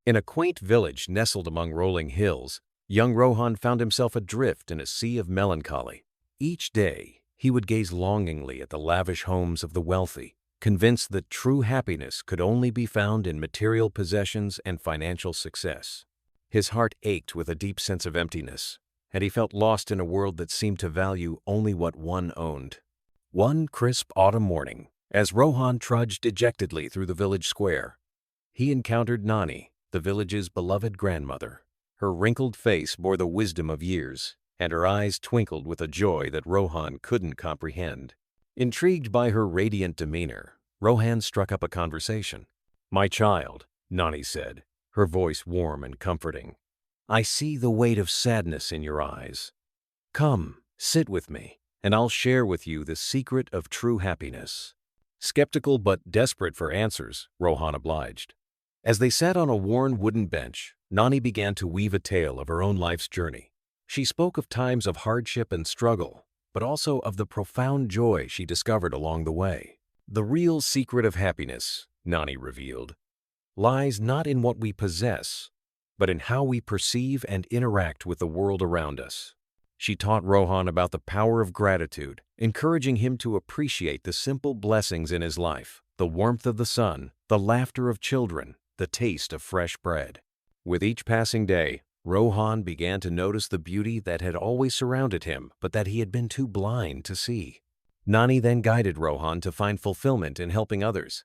In a quaint village nestled among rolling hills, young Rohan found himself adrift in a sea of melancholy. Each day, he would gaze longingly at the lavish homes of the wealthy, convinced that true happiness could only be found in material possessions and financial success. His heart ached with a deep sense of emptiness, and he felt lost in a world that seemed to value only what one owned. One crisp autumn morning, as Rohan trudged dejectedly through the village square, he encountered Nani, the village's beloved grandmother. Her wrinkled face bore the wisdom of years, and her eyes twinkled with a joy that Rohan couldn't comprehend. Intrigued by her radiant demeanor, Rohan struck up a conversation. "My child," Nani said, her voice warm and comforting, "I see the weight of sadness in your eyes. Come, sit with me, and I'll share with you the secret of true happiness." Skeptical but desperate for answers, Rohan obliged. As they sat on a worn wooden bench, Nani began to weave a tale of her own life's journey. She spoke of times of hardship and struggle, but also of the profound joy she discovered along the way. "The real secret of happiness," Nani revealed, "lies not in what we possess, but in how we perceive and interact with the world around us." She taught Rohan about the power of gratitude, encouraging him to appreciate the simple blessings in his life, the warmth of the sun, the laughter of children, the taste of fresh bread. With each passing day, Rohan began to notice the beauty that had always surrounded him, but that he had been too blind to see. Nani then guided Rohan to find fulfillment in helping others.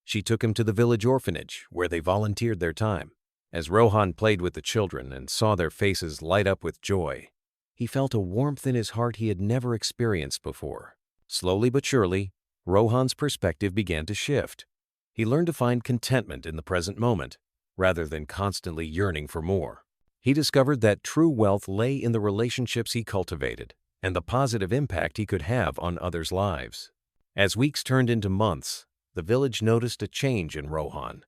She took him to the village orphanage, where they volunteered their time. As Rohan played with the children and saw their faces light up with joy, he felt a warmth in his heart he had never experienced before. Slowly but surely, Rohan's perspective began to shift. He learned to find contentment in the present moment, rather than constantly yearning for more. He discovered that true wealth lay in the relationships he cultivated and the positive impact he could have on others' lives. As weeks turned into months, the village noticed a change in Rohan.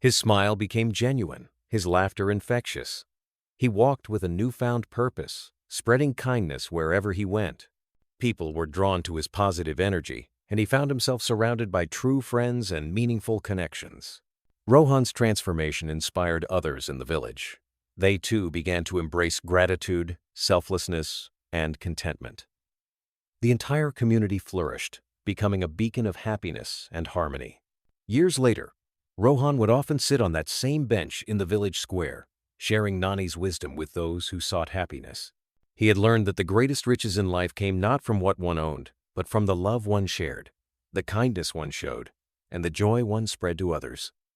His smile became genuine, his laughter infectious. He walked with a newfound purpose, spreading kindness wherever he went. People were drawn to his positive energy, and he found himself surrounded by true friends and meaningful connections. Rohan's transformation inspired others in the village. They too began to embrace gratitude, selflessness, and contentment. The entire community flourished, becoming a beacon of happiness and harmony. Years later, Rohan would often sit on that same bench in the village square, sharing Nani's wisdom with those who sought happiness. He had learned that the greatest riches in life came not from what one owned, but from the love one shared, the kindness one showed, and the joy one spread to others.